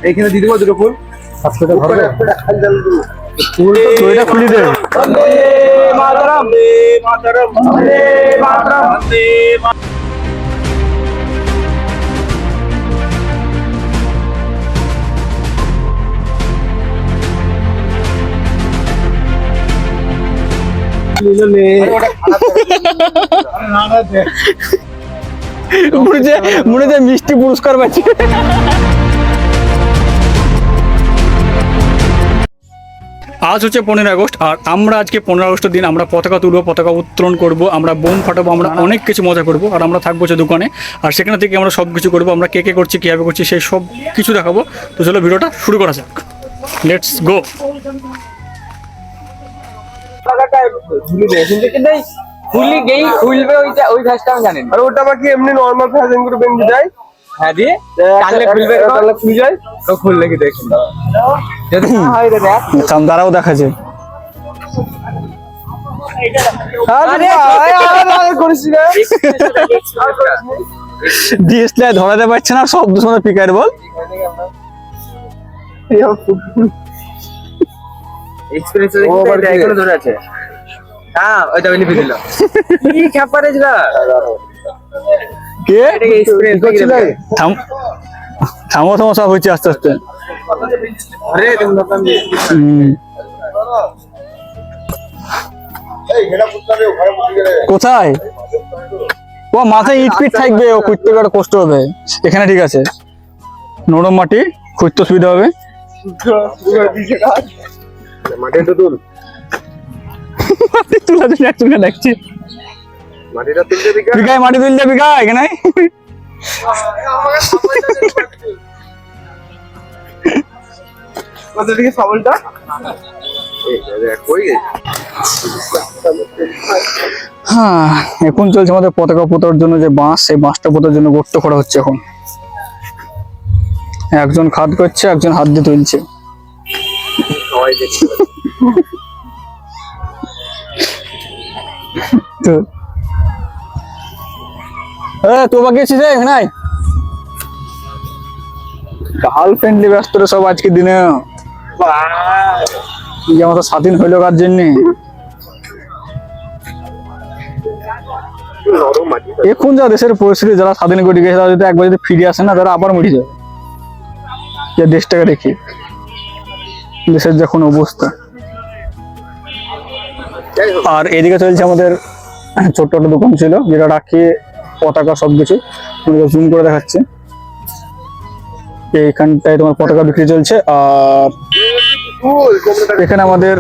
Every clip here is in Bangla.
এইখানে দিয়ে দেবো দুটো ফুল। ফুলটা খুলি দে। মনে হয় মিষ্টি পুরস্কার পাচ্ছি। আজ হচ্ছে 15 আগস্ট, আর আমরা আজকে 15 আগস্টের দিন আমরা পতাকা তুলবো, পতাকা উত্তোলন করবো, আমরা বোম ফাটাবো, আমরা অনেক কিছু মজা করবো। আর আমরা থাকবো হচ্ছে দোকানে, আর সেখানে থেকে আমরা সব কিছু করবো। আমরা কে কে করছি, কীভাবে করছি, সেই সব কিছু দেখাবো। তো চলো ভিডিওটা শুরু করা যাক, লেটস গো। আর ওটা বাকি এমনি নরমাল ফ্যাশন করে বেঁধে যায়। হ্যাঁ দিয়ে টানলে খুলবে, তাহলে খুলে যায়। তো খুললে কি দেখুন যদি না হয় রে দেখ দাঁড়াও দেখাচ্ছে। ডিএসএলআর ধরাতে পারছে না, শব্দ শুনে পিকার বল। এক্সপেরিয়েন্স এখনো ধরে আছে। হ্যাঁ ওইটা বেনিফিট দিল কি খাপারে যা কে এটা এক্সপেরিয়েন্স থাম থামো থামো, সব হচ্ছে আস্তে আস্তে। আরে তুমি নতুন কোথায় ও মাথায় ইট পিট থাকবে, ও খুঁজতে গেলে কষ্ট হবে। এখানে ঠিক আছে, নরম মাটি খুঁজতে সুবিধা হবে। মাটিটা তুল, মাটি তুলা দিলে একটু লাগছে। মাটিটা তুলতে দিকা বিঘায় মাটি তুলতে বিঘা এখানে। আমাদের দিকে সাবলটা হ্যাঁ, এখন চলছে আমাদের পতাকা পোতার জন্য যে বাঁশ, সেই বাঁশটা পোতার জন্য গর্ত করা হচ্ছে। এখন একজন খাদ করছে, একজন হাত দিয়ে তুলছে। তো বাকি আছিস এখানে, গার্লফ্রেন্ডলি ব্যস্ত রে সব আজকের দিনে। যেমন স্বাধীন হইলো কার জন্যে। এখন যা দেশের পরিস্থিতি, যারা স্বাধীন করে গেছে তারা যদি একবার যদি ফিরে আসে না, তারা আবার মরে যাবে। দেশটাকে দেখি, দেশের যখন অবস্থা। আর এদিকে চলছে আমাদের ছোট্ট একটা দোকান ছিল, যেটা রাখি পতাকা সবকিছু জুম করে দেখাচ্ছে। এইখানটায় তোমার পতাকা বিক্রি চলছে, আর এখানে আমাদের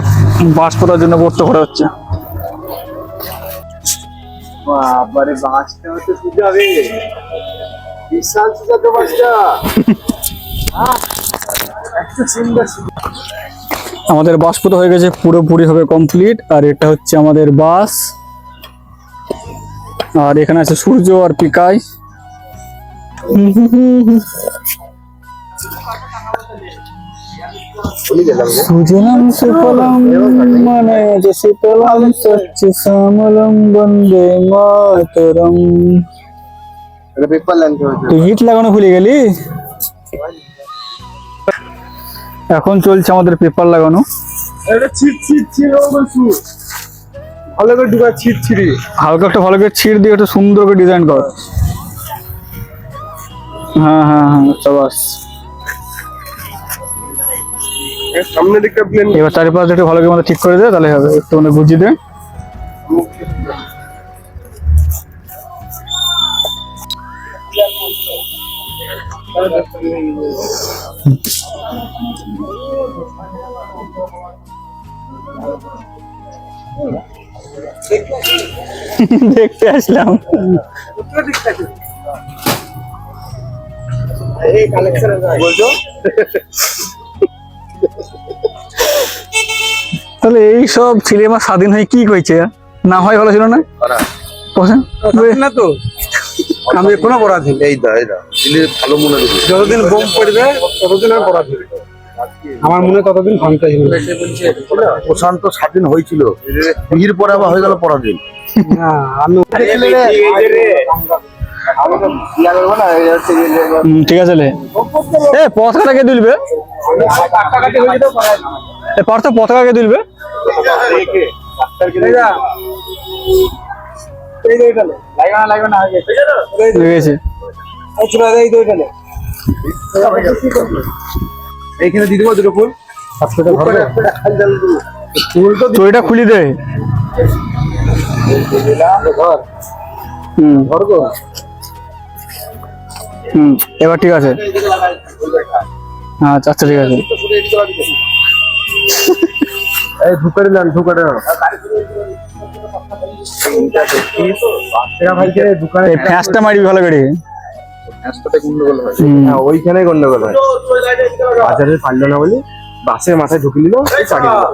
বাঁশ পোতার জন্য গর্ত করা হচ্ছে। বাবারে বাঁচতে হতে সুবিধা হবে, বিশাল সুবিধা তো বাঁচটা। আমাদের বাঁশ পোতা হয়ে গেছে, পুরোপুরি হবে কমপ্লিট। আর এটা হচ্ছে আমাদের বাঁশ, আর এখানে আছে সূর্য আর পিকাই। সুজলাম সুফলাম মানে যে শীতলাম সচ্চি শ্যামলম বন্দে মাতরম। তুই হিট লাগানো ভুলে গেলি। এখন চলছে আমাদের পেপার লাগানো। ভালো করে ঢুকা ছিট ছিড়ি, হালকা একটা ভালো করে ছিট দিয়ে একটা সুন্দর করে ডিজাইন কর। হ্যাঁ হ্যাঁ হ্যাঁ, সবাস। সামনে দিকটা প্লেন। এবার চারিপাশে একটু ভালো করে আমাদের ঠিক করে দে, তাহলে হবে। একটু মানে বুঝিয়ে দে। দেখতে আসলাম। তাহলে এই সব ছেলে আমার স্বাধীন হয়ে কি কইছে, না হয় ভালো ছিল না না তো আমি এখনো পরাধীন। এই দা ভালো মনে হচ্ছে, যতদিন বোম পড়বে ততদিন আমি পরাধীন। আমার মনে ততদিন ভাঙতে ছিল। প্রশান্ত স্বাধীন হয়েছিল, বিয়ের পরে আবার হয়ে গেল পরাধীন। ঠিক আছে লে এ পতাকা কে তুলবে এ পার্থ পতাকা কে তুলবে গেছে এইখানে দিয়ে দেবো দুটো ফুল চড়িটা খুলি দে এবার ঠিক আছে আচ্ছা আচ্ছা ঠিক আছে এই ঢুকে দিলাম ঢুকে দিলাম এই ফ্যাঁসটা মারবি ভালো করে ওইখানে গন্ডগোল হয় বাজারে পারলো না বলি বাসের মাথায় ঢুকে নিল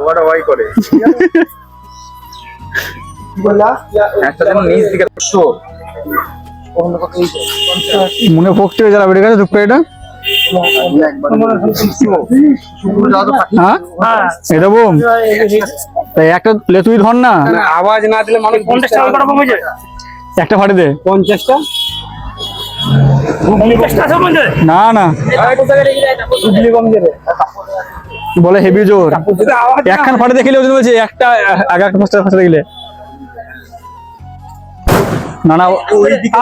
ওরা ওয়াই করে মনে ভক্তি হয়ে যাবে ঠিক আছে দুঃখ এটা হ্যাঁ এটা বোম তাই একটা লে তুই ধর না আওয়াজ না দিলে মানুষ 50টা একটা ফাটে দে 50টা না না বলে হেভি জোর একখান ফাটে দেখিলে ওজন বলছে একটা আগে একটা ফাটে দেখলে না না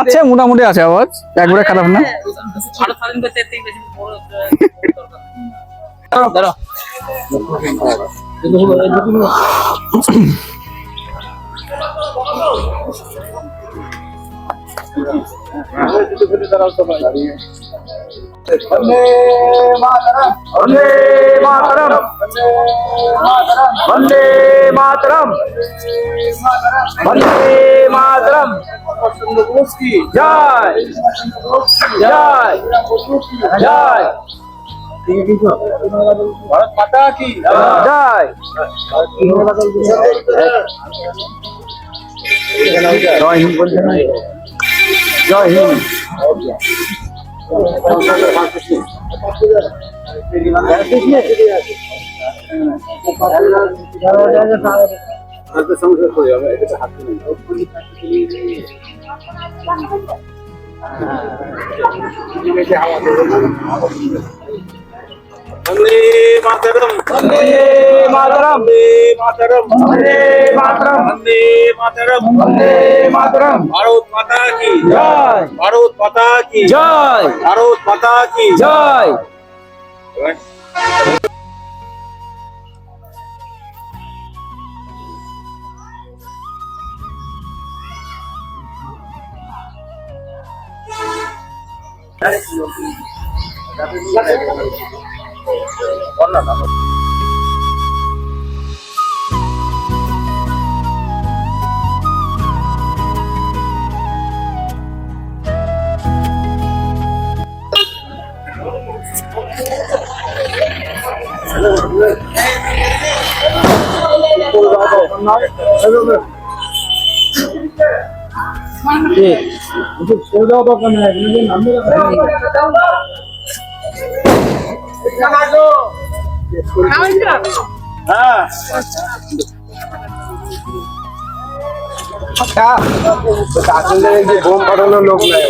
আছে মোটামুটি আছে আওয়াজ একবারে খারাপ না वंदे मातरम वंदे मातरम वंदे मातरम जय जय जय भारत माता की जय জয় হিন্দ বলছে না জয় হিন্দ वंदे मातरम वंदे मातरम वंदे मातरम वंदे मातरम वंदे मातरम भारत माता की जय भारत माता की जय भारत माता की जय বোম ফাটানোর লোক নাই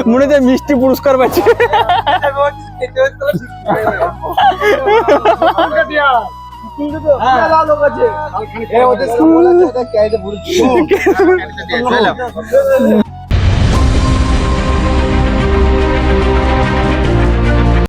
মনে হচ্ছে মিষ্টি পুরস্কার পাচ্ছে হ্যাঁ